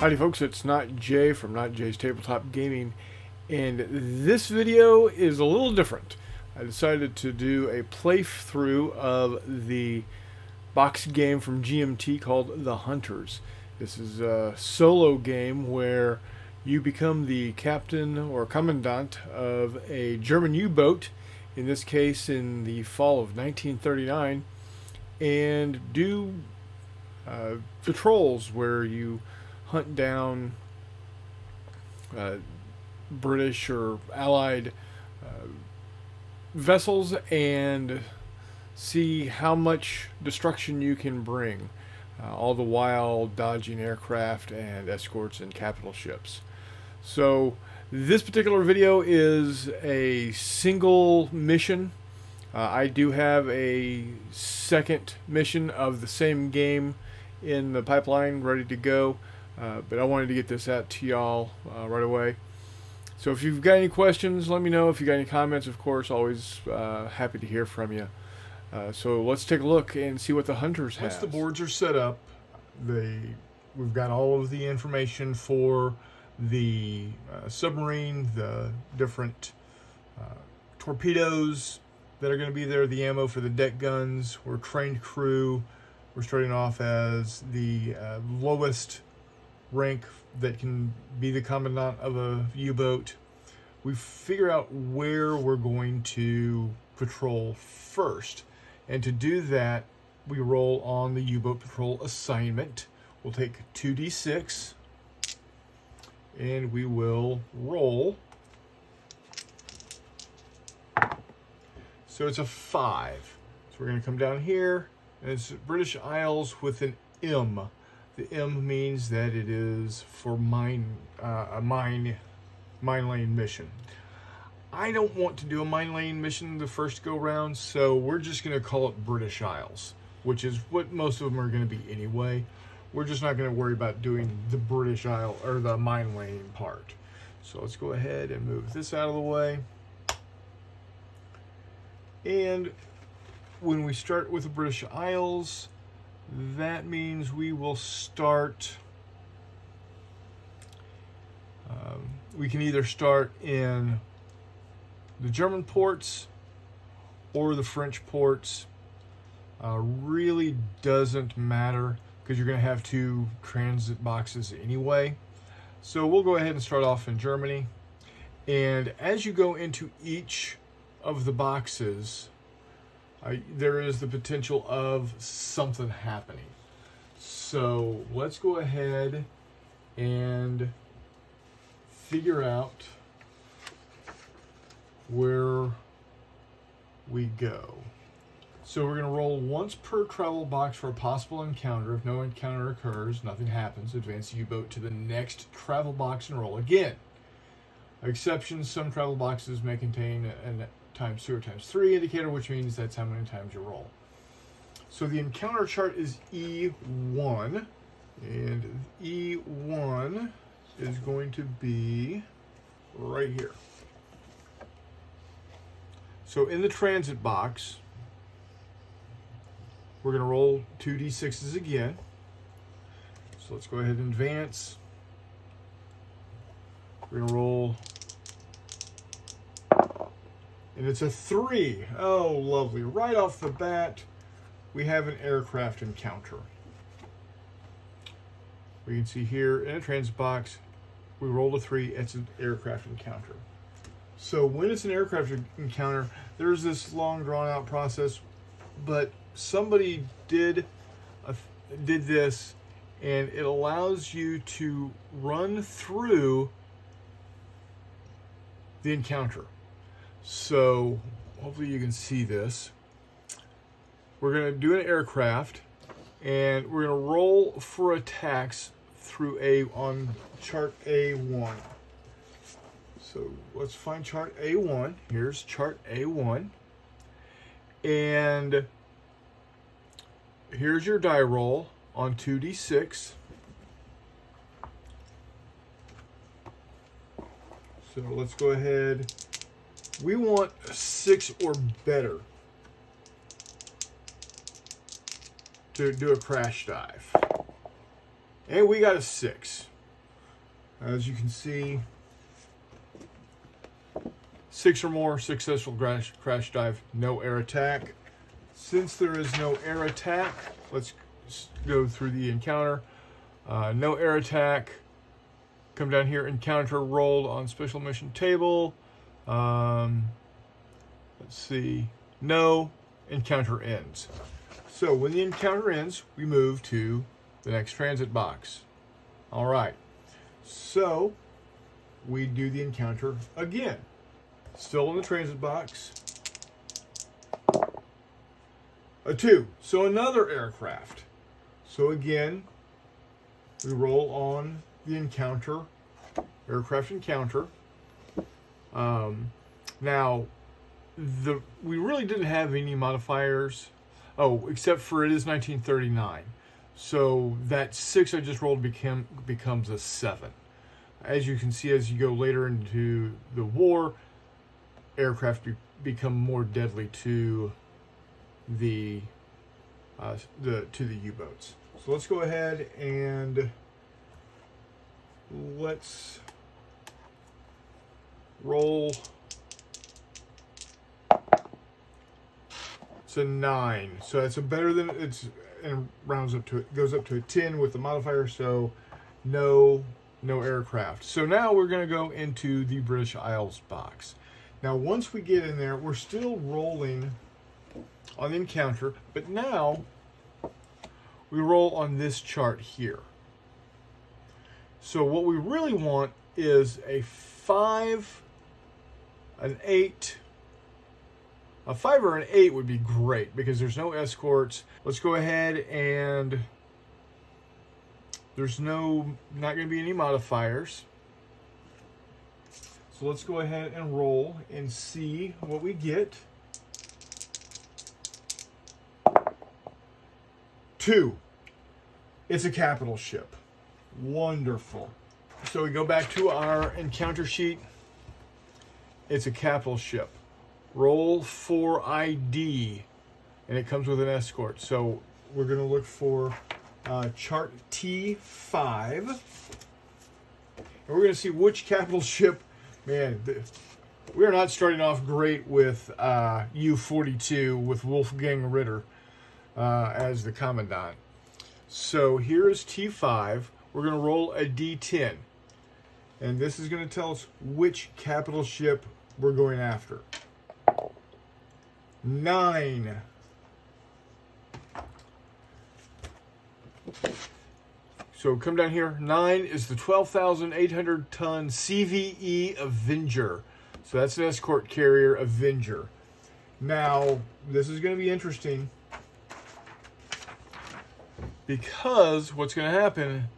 Howdy folks, it's Not Jay from Not Jay's Tabletop Gaming, and this video is a little different. I decided to do a playthrough of the box game from GMT called The Hunters. This is a solo game where you become the captain or commandant of a German U-boat, in this case in the fall of 1939, and do patrols where you hunt down British or Allied vessels and see how much destruction you can bring, all the while dodging aircraft and escorts and capital ships. So this particular video is a single mission. I do have a second mission of the same game in the pipeline ready to go. But I wanted to get this out to y'all right away. So if you've got any questions, let me know. If you got any comments, of course, always happy to hear from you. So let's take a look and see what the Hunters have. Once the boards are set up, we've got all of the information for the submarine, the different torpedoes that are going to be there, the ammo for the deck guns. We're trained crew. We're starting off as the lowest rank that can be the commandant of a U-boat. We figure out where we're going to patrol first, and to do that we roll on the U-boat patrol assignment. We'll take 2d6 and we will roll. So it's a 5. So we're going to come down here, and it's British Isles with an M. The M means that it is for a mine lane mission. I don't want to do a mine lane mission the first go round, so we're just going to call it British Isles, which is what most of them are going to be anyway. We're just not going to worry about doing the British Isle or the mine lane part. So let's go ahead and move this out of the way. And when we start with the British Isles, that means we will start, we can either start in the German ports or the French ports. Really doesn't matter because you're going to have 2 transit boxes anyway. So we'll go ahead and start off in Germany. And as you go into each of the boxes, there is the potential of something happening. So let's go ahead and figure out where we go. So we're going to roll once per travel box for a possible encounter. If no encounter occurs, nothing happens. Advance the U-boat to the next travel box and roll again. Exceptions: some travel boxes may contain an times 2 or times 3 indicator, which means that's how many times you roll. So the encounter chart is E1, and E1 is going to be right here. So in the transit box, we're going to roll 2d6s again. So let's go ahead and advance. We're going to roll, and it's a 3. Oh, lovely. Right off the bat, we have an aircraft encounter. We can see here in a transit box, we rolled a 3. It's an aircraft encounter. So when it's an aircraft encounter, there's this long drawn out process, but somebody did this, and it allows you to run through the encounter. So hopefully you can see this. We're going to do an aircraft, and we're going to roll for attacks through on chart A1. So let's find chart A1. Here's chart A1. And here's your die roll on 2d6. So let's go ahead. We want 6 or better to do a crash dive. And we got a 6. As you can see, 6 or more successful crash dive, no air attack. Since there is no air attack, let's go through the encounter. No air attack. Come down here, encounter rolled on special mission table. Let's see. No, encounter ends. So when the encounter ends, we move to the next transit box. All right. So we do the encounter again. Still in the transit box. A 2. So another aircraft. So again, we roll on the encounter, aircraft encounter. Now, we really didn't have any modifiers. Oh, except for it is 1939. So that 6 I just rolled becomes a 7. As you can see, as you go later into the war, aircraft become more deadly to the U-boats. So let's go ahead and let's roll. It's a 9, so it's a better than it's, and rounds up to it, goes up to a 10 with the modifier. So no aircraft. So now we're going to go into the British Isles box. Now once we get in there, we're still rolling on the encounter, but now we roll on this chart here. So what we really want is a 5, an 8. A 5 or an 8 would be great because there's no escorts. Let's go ahead and there's not going to be any modifiers. So let's go ahead and roll and see what we get. 2. It's a capital ship. Wonderful. So we go back to our encounter sheet. It's a capital ship. Roll for ID, and it comes with an escort. So we're going to look for chart T5. And we're going to see which capital ship. Man, we are not starting off great with U-42 with Wolfgang Ritter as the commandant. So here is T5. We're going to roll a D10. And this is going to tell us which capital ship we're going after. 9. So come down here. 9 is the 12,800 ton CVE Avenger. So that's an escort carrier Avenger. Now, this is going to be interesting because what's going to happen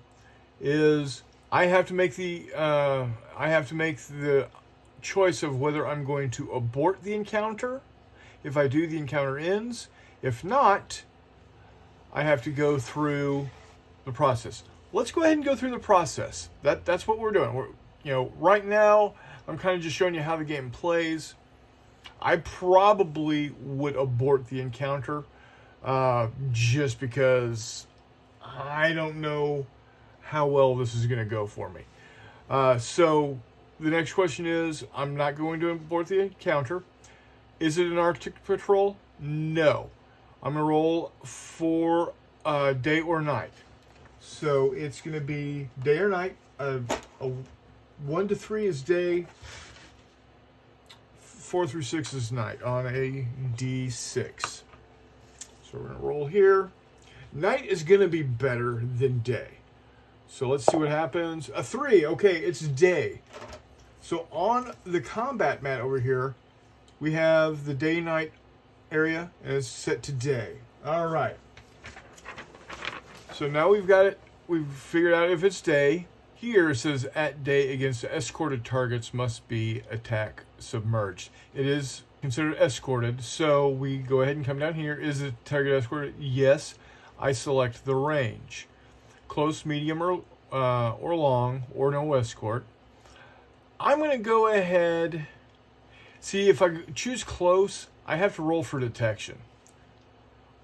is I have to make the choice of whether I'm going to abort the encounter. If I do, the encounter ends. If not, I have to go through the process. Let's go ahead and go through the process. That's what we're doing. Right now, I'm kind of just showing you how the game plays. I probably would abort the encounter just because I don't know how well this is going to go for me. So the next question is, I'm not going to abort the encounter. Is it an Arctic patrol? No. I'm going to roll for day or night. So it's going to be day or night. 1 to 3 is day. 4 through 6 is night on a D6. So we're going to roll here. Night is going to be better than day. So let's see what happens. A 3. Okay, it's day. So on the combat mat over here, we have the day-night area, and it's set to day. All right. So now we've got it. We've figured out if it's day. Here it says at day against escorted targets must be attack submerged. It is considered escorted, so we go ahead and come down here. Is the target escorted? Yes. I select the range. Close, medium, or long, or no escort. I'm going to go ahead. See, if I choose close, I have to roll for detection.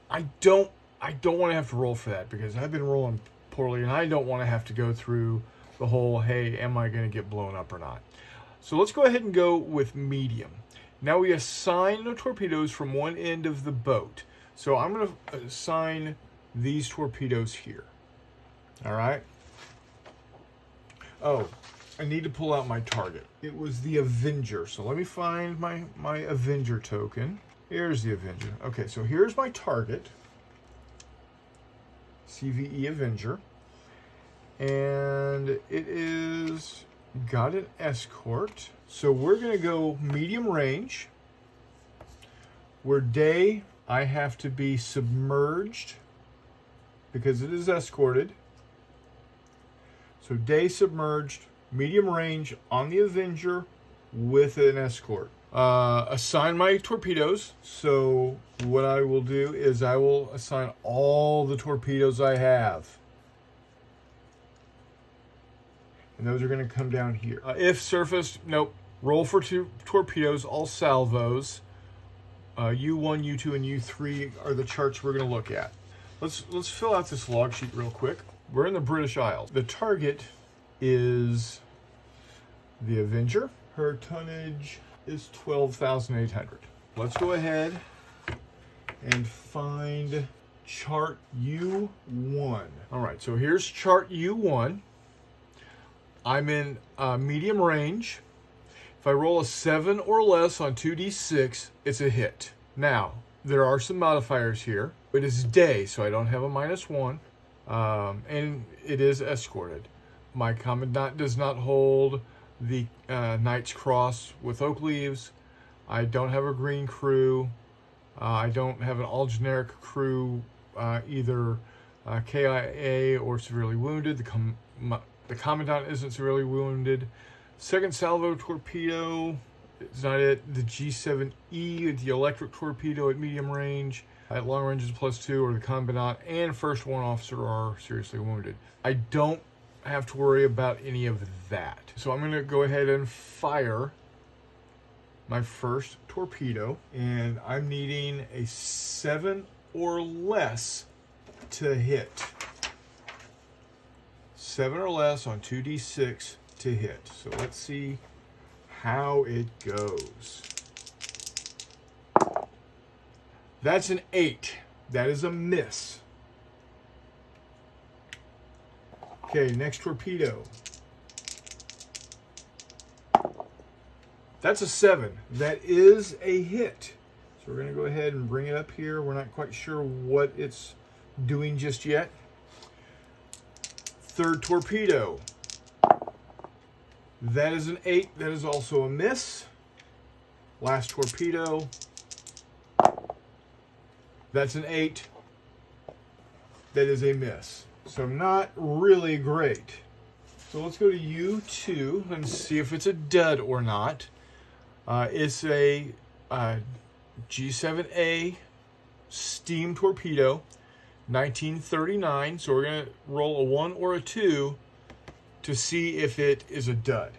I don't want to have to roll for that because I've been rolling poorly, and I don't want to have to go through the whole, hey, am I going to get blown up or not? So let's go ahead and go with medium. Now we assign the torpedoes from one end of the boat. So I'm going to assign these torpedoes here. All right. Oh, I need to pull out my target. It was the Avenger. So let me find my Avenger token. Here's the Avenger. Okay, so here's my target. CVE Avenger. And it is got an escort. So we're going to go medium range. Where day, I have to be submerged because it is escorted. So day submerged, medium range on the Avenger with an escort. Assign my torpedoes. So what I will do is I will assign all the torpedoes I have. And those are going to come down here. If surfaced, nope. Roll for 2 torpedoes, all salvos. U1, U2, and U3 are the charts we're going to look at. Let's fill out this log sheet real quick. We're in the British Isles. The target is the Avenger. Her tonnage is 12,800. Let's go ahead and find chart U1. All right, so here's chart U1. I'm in medium range. If I roll a 7 or less on 2d6, it's a hit. Now, there are some modifiers here. It is day, so I don't have a -1. And it is escorted. My commandant does not hold the Knight's Cross with oak leaves. I don't have a green crew. I don't have an all-generic crew, either KIA or severely wounded. The commandant isn't severely wounded. Second salvo torpedo is not it. The G7E, the electric torpedo at medium range. At long range is +2, or the commandant and first one officer are seriously wounded. I don't have to worry about any of that. So I'm going to go ahead and fire my first torpedo. And I'm needing a 7 or less to hit. 7 or less on 2d6 to hit. So let's see how it goes. That's an 8. That is a miss. Okay, next torpedo. That's a 7. That is a hit. So we're going to go ahead and bring it up here. We're not quite sure what it's doing just yet. Third torpedo. That is an 8. That is also a miss. Last torpedo. That's an 8. That is a miss. So not really great. So let's go to U2 and see if it's a dud or not. It's a G7A steam torpedo, 1939. So we're going to roll a 1 or a 2 to see if it is a dud.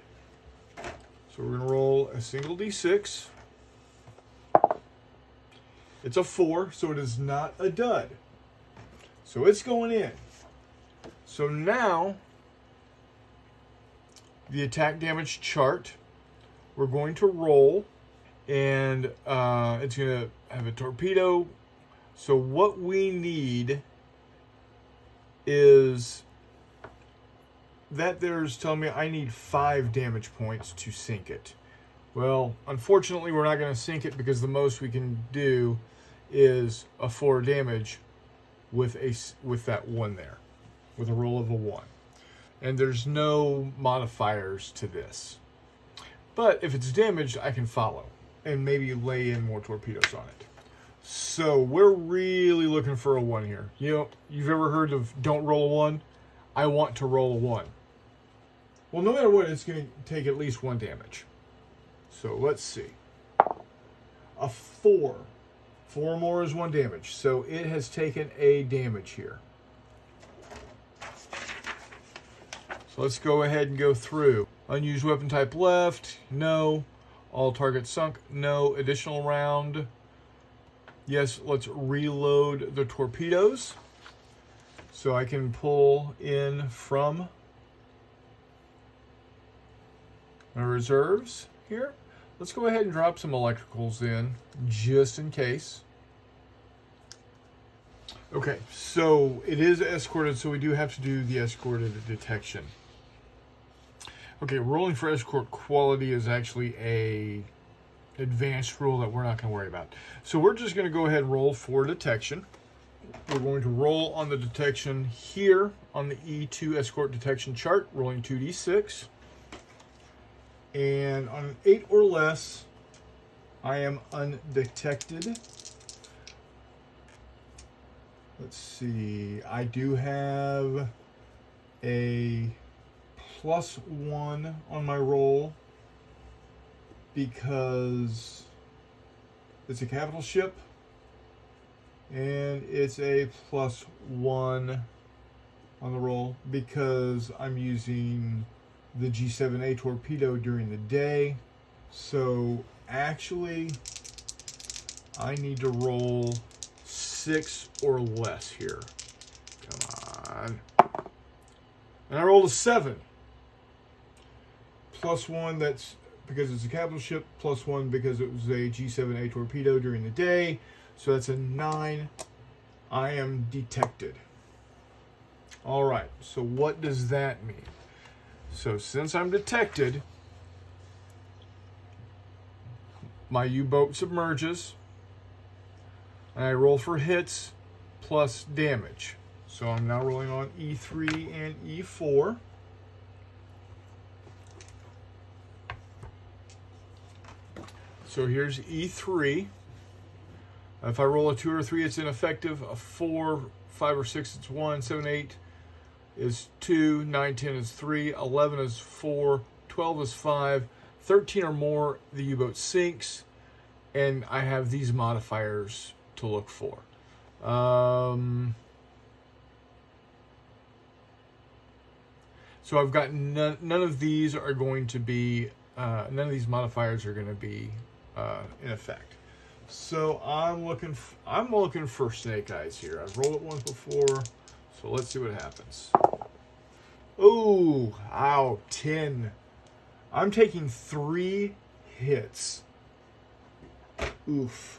So we're going to roll a single d6. It's a 4, so it is not a dud. So it's going in. So now, the attack damage chart, we're going to roll, and it's going to have a torpedo. So what we need is that there's telling me I need 5 damage points to sink it. Well, unfortunately, we're not going to sink it because the most we can do is a 4 damage with that 1 there, with a roll of a 1. And there's no modifiers to this. But if it's damaged, I can follow and maybe lay in more torpedoes on it. So we're really looking for a 1 here. You know, you've ever heard of don't roll a 1? I want to roll a 1. Well, no matter what, it's going to take at least 1 damage. So let's see. A 4. 4 more is 1 damage. So it has taken a damage here. So let's go ahead and go through. Unused weapon type left. No. All targets sunk. No. Additional round. Yes, let's reload the torpedoes. So I can pull in from my reserves here. Let's go ahead and drop some electricals in, just in case. Okay, so it is escorted, so we do have to do the escorted detection. Okay, rolling for escort quality is actually a advanced rule that we're not going to worry about. So we're just going to go ahead and roll for detection. We're going to roll on the detection here on the E2 escort detection chart, rolling 2d6. And on an 8 or less, I am undetected. Let's see, I do have a +1 on my roll because it's a capital ship, and it's a +1 on the roll because I'm using the G7A torpedo during the day. So actually, I need to roll 6 or less here. Come on. And I rolled a 7. +1, that's because it's a capital ship. +1 because it was a G7A torpedo during the day. So that's a 9. I am detected. All right, so what does that mean? So since I'm detected, my U-boat submerges, and I roll for hits plus damage. So I'm now rolling on E3 and E4. So here's E3. If I roll a 2 or 3, it's ineffective. A 4, 5, or 6, it's 1. 7, 8 is 2. 9, 10 is 3. 11 is 4. 12 is 5. 13 or more, the U-boat sinks. And I have these modifiers to look for. So I've got none of these are going to be, none of these modifiers are going to be in effect. So I'm looking for snake eyes here. I've rolled it once before, so let's see what happens. Oh, ow, 10. I'm taking 3 hits. Oof.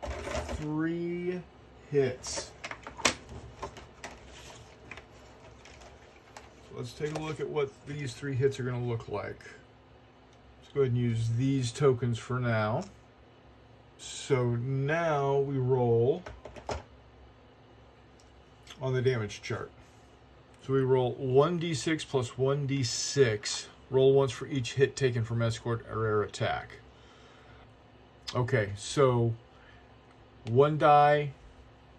3 hits. So let's take a look at what these 3 hits are going to look like. Let's go ahead and use these tokens for now. So now we roll on the damage chart. So we roll 1d6 plus 1d6. Roll once for each hit taken from escort or air attack. Okay, so one die,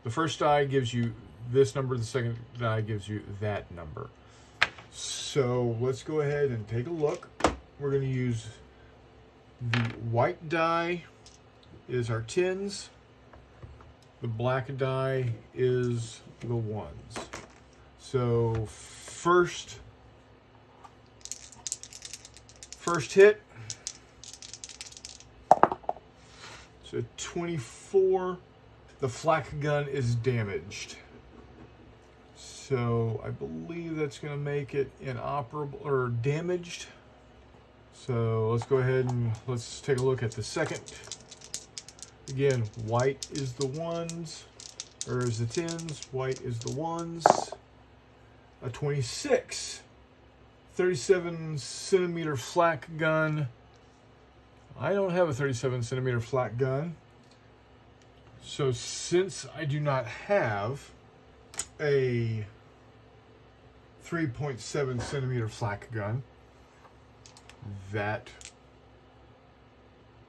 the first die gives you this number, the second die gives you that number. So let's go ahead and take a look. We're going to use the white die is our 10s. The black die is the 1s. So first hit. So 24. The flak gun is damaged. So I believe that's going to make it inoperable or damaged. So let's go ahead and let's take a look at the second. Again, white is the 1s, or is the 10s, white is the 1s. A 26, 37 centimeter flak gun. I don't have a 37 centimeter flak gun. So since I do not have a 3.7 centimeter flak gun, that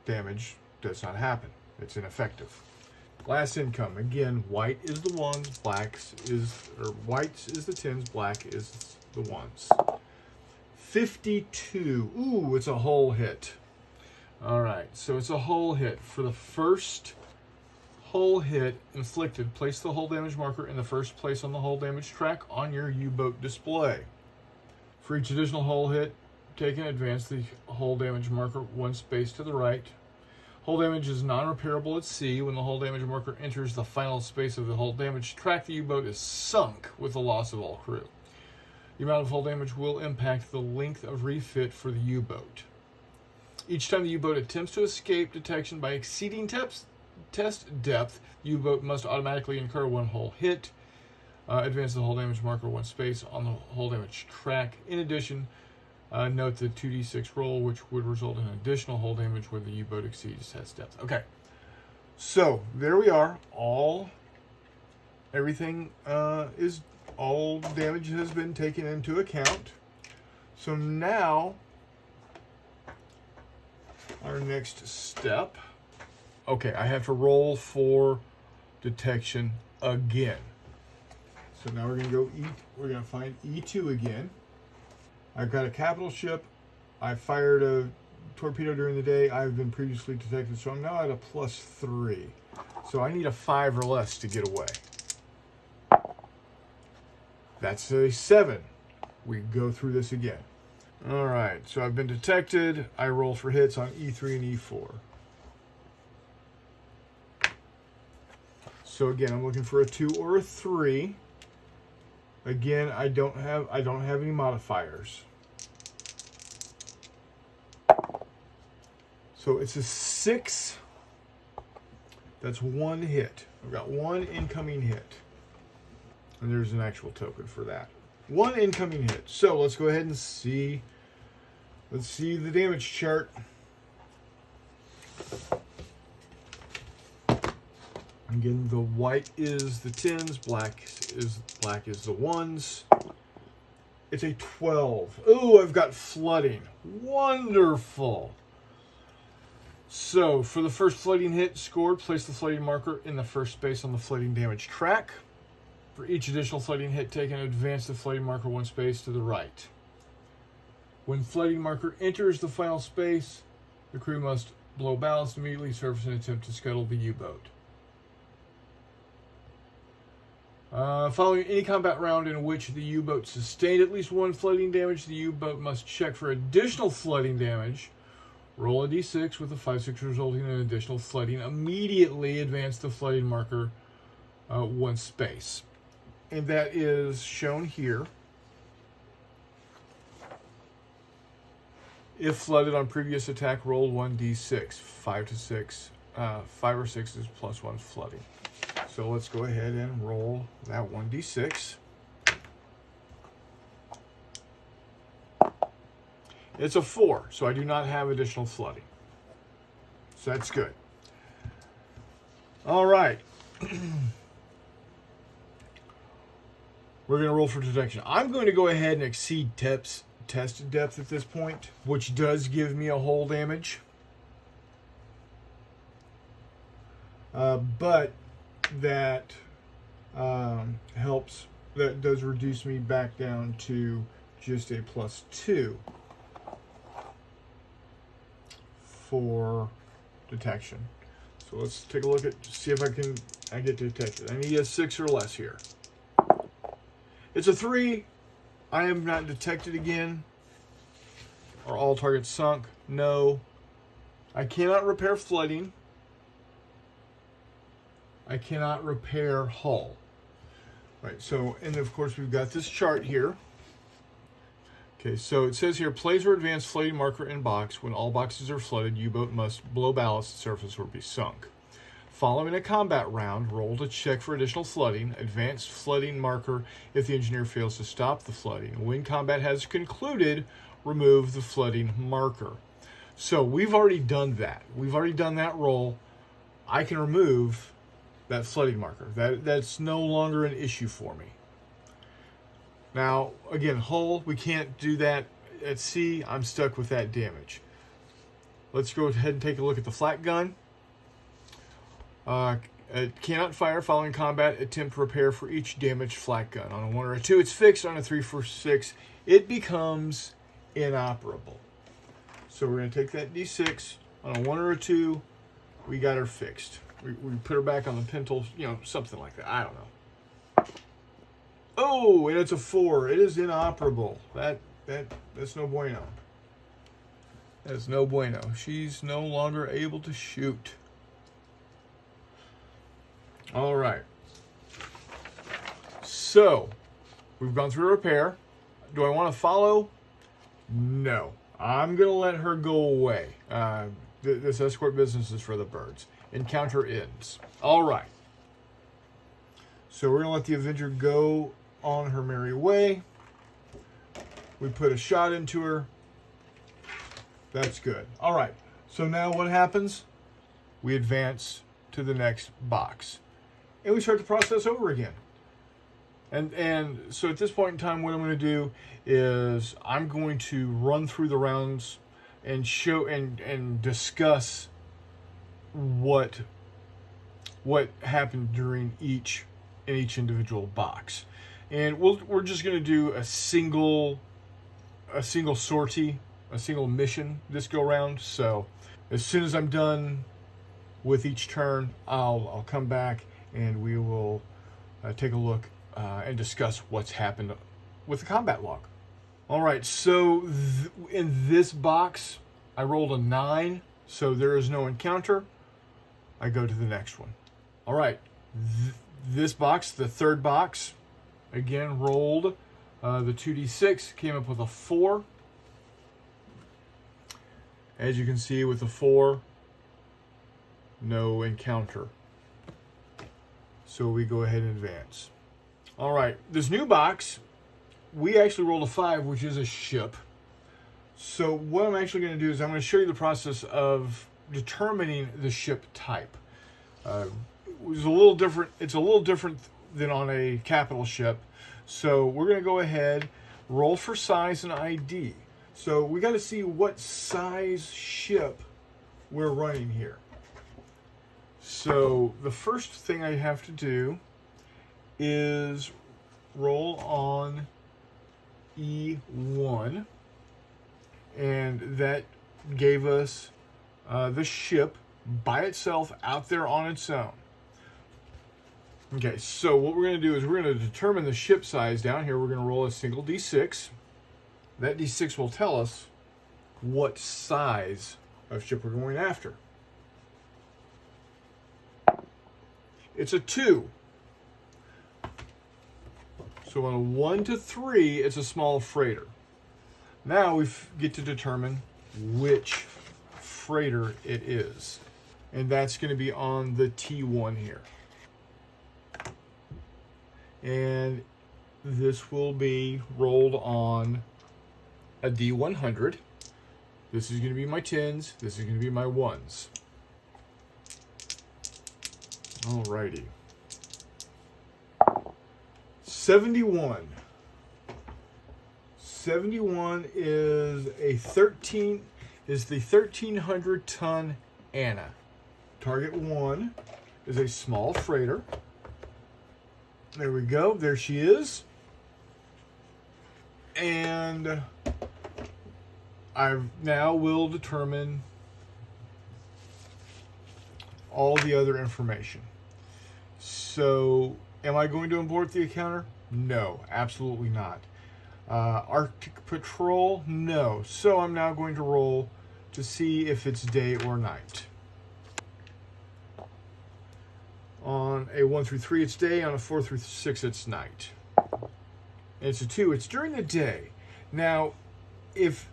damage does not happen. It's ineffective. Last income. Again, white is the 1s, white is the 10s, black is the 1s. 52. Ooh, it's a whole hit. All right, so it's a whole hit. For the first whole hit inflicted, place the hull damage marker in the first place on the hull damage track on your U-boat display. For each additional hull hit taken, advance the hull damage marker 1 space to the right. Hull damage is non-repairable at sea. When the hull damage marker enters the final space of the hull damage track, the U-boat is sunk with the loss of all crew. The amount of hull damage will impact the length of refit for the U-boat. Each time the U-boat attempts to escape detection by exceeding test depth, the U-boat must automatically incur one hull hit. Advance the hull damage marker one space on the hull damage track. In addition, note the 2d6 roll, which would result in additional hull damage when the U-boat exceeds test depth. Okay, so there we are. All damage has been taken into account. So now, our next step. Okay, I have to roll for detection again. So now we're going to find E2 again. I've got a capital ship. I fired a torpedo during the day. I've been previously detected, so I'm now at a +3. So I need a 5 or less to get away. That's a 7. We go through this again. All right, so I've been detected. I roll for hits on E3 and E4. So again, I'm looking for a 2 or a 3. Again, I don't have any modifiers. So it's a 6. That's 1 hit. I've got 1 incoming hit. And there's an actual token for that. 1 incoming hit. So let's go ahead and see. Let's see the damage chart. Again, the white is the 10s, black is the 1s. It's a 12. Ooh, I've got flooding. Wonderful. So, for the first flooding hit scored, place the flooding marker in the first space on the flooding damage track. For each additional flooding hit taken, advance the flooding marker 1 space to the right. When flooding marker enters the final space, the crew must blow ballast immediately, surface, and attempt to scuttle the U-boat. Following any combat round in which the U-boat sustained at least 1 flooding damage, the U-boat must check for additional flooding damage. Roll a d6 with a 5-6 resulting in additional flooding. Immediately advance the flooding marker 1 space. And that is shown here. If flooded on previous attack, roll 1d6. 5 or 6 is +1 flooding. So let's go ahead and roll that 1d6. It's a 4, so I do not have additional flooding. So that's good. All right. We're going to roll for detection. I'm going to go ahead and exceed test depth at this point, which does give me a hull damage. But that helps. That does reduce me back down to just a +2 for detection. So let's take a look at, see if I get detected. I need a 6 or less here. It's a 3. I am not detected again. Are all targets sunk? No. I cannot repair flooding. I cannot repair hull. Right, so, and of course we've got this chart here. Okay, so it says here, place or advance flooding marker in box. When all boxes are flooded, U-boat must blow ballast, surface, or be sunk. Following a combat round, roll to check for additional flooding. Advanced flooding marker if the engineer fails to stop the flooding. When combat has concluded, remove the flooding marker. So we've already done that. We've already done that roll. I can remove that flooding marker. That's no longer an issue for me. Now, again, hull, we can't do that at sea. I'm stuck with that damage. Let's go ahead and take a look at the flak gun. It cannot fire following combat. Attempt repair for each damaged flak gun. On a 1 or a 2, it's fixed. On a 3, 4, 6, it becomes inoperable. So we're going to take that D6. On a 1 or a 2, we got her fixed. We put her back on the pintle, something like that. I don't know. Oh, and it's a 4. It is inoperable. That's no bueno. That's no bueno. She's no longer able to shoot. All right. So, we've gone through repair. Do I want to follow? No. I'm going to let her go away. This escort business is for the birds. Encounter ends. All right. So we're going to let the Avenger go on her merry way. We put a shot into her. That's good. All right. So now what happens? We advance to the next box. And we start the process over again. And so at this point in time, what I'm going to do is I'm going to run through the rounds and show and discuss what happened during each individual box. And we're just going to do a single sortie, a single mission this go round. So as soon as I'm done with each turn, I'll come back and we will take a look and discuss what's happened with the combat log. All right, so in this box, I rolled a 9, so there is no encounter. I go to the next one. All right, this box, the third box, again rolled the 2d6, came up with a 4. As you can see with the 4, no encounter. So we go ahead and advance. All right, this new box, we actually rolled a 5, which is a ship. So what I'm actually going to do is I'm going to show you the process of determining the ship type. It's a little different than on a capital ship. So we're going to go ahead, roll for size and ID. So we got to see what size ship we're running here. So the first thing I have to do is roll on E1, and that gave us the ship by itself out there on its own. Okay, so what we're going to do is we're going to determine the ship size down here. We're going to roll a single d6. That d6 will tell us what size of ship we're going after. It's a 2. So on a 1 to 3, it's a small freighter. Now we get to determine which freighter it is. And that's going to be on the T1 here. And this will be rolled on a D100. This is going to be my 10s. This is going to be my 1s. Alrighty. 71. 71 is the 1,300 ton Anna. Target 1 is a small freighter. There we go. There she is. And I now will determine all the other information. So, am I going to import the encounter? No, absolutely not. Arctic Patrol? No. So I'm now going to roll to see if it's day or night. On a 1 through 3, it's day. On a 4 through 6, it's night. And it's a 2. It's during the day. Now,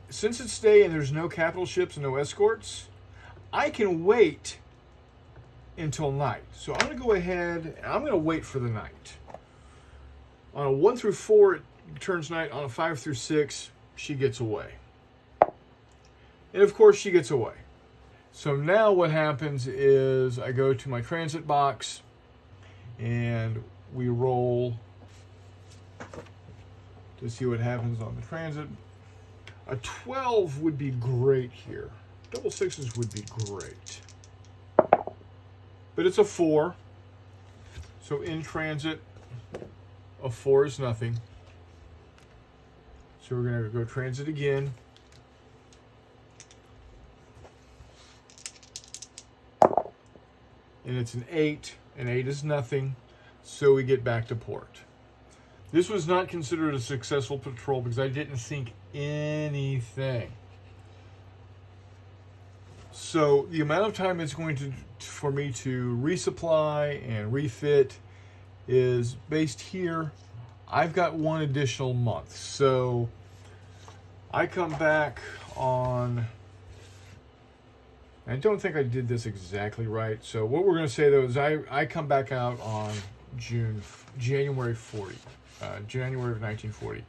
since it's day and there's no capital ships and no escorts, I can wait until night. So I'm going to go ahead and I'm going to wait for the night. On a 1 through 4, it turns night. On a 5 through 6, she gets away. And of course, she gets away. So now what happens is I go to my transit box and we roll to see what happens on the transit. A 12 would be great here. Double sixes would be great. But it's a 4. So in transit, a 4 is nothing. So we're going to go transit again. And it's an 8. An 8 is nothing. So we get back to port. This was not considered a successful patrol because I didn't sink anything. So the amount of time it's going for me to resupply and refit is based here. I've got one additional month. So I come back on, I don't think I did this exactly right. So what we're going to say though is I come back out on January 40, January of 1940.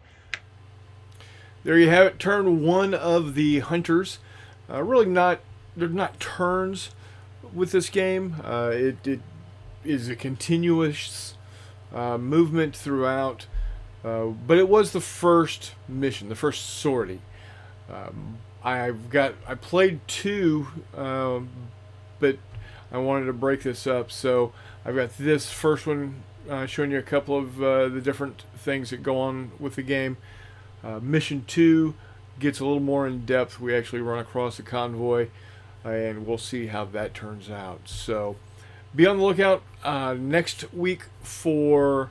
There you have it. Turn one of the hunters. Really not, they're not turns with this game. It is a continuous movement throughout. But it was the first mission, the first sortie. I played two, but I wanted to break this up. So I've got this first one showing you a couple of the different things that go on with the game. Mission 2 gets a little more in depth. We actually run across a convoy, and we'll see how that turns out. So be on the lookout next week for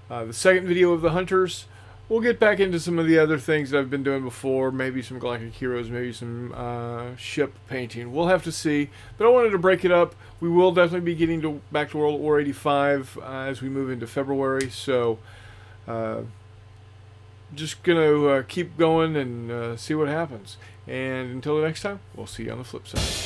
the second video of the Hunters. We'll get back into some of the other things that I've been doing before, maybe some Galactic Heroes, maybe some ship painting. We'll have to see, but I wanted to break it up. We will definitely be getting back to World War 85 as we move into February, so just going to keep going and see what happens. And until the next time, we'll see you on the flip side.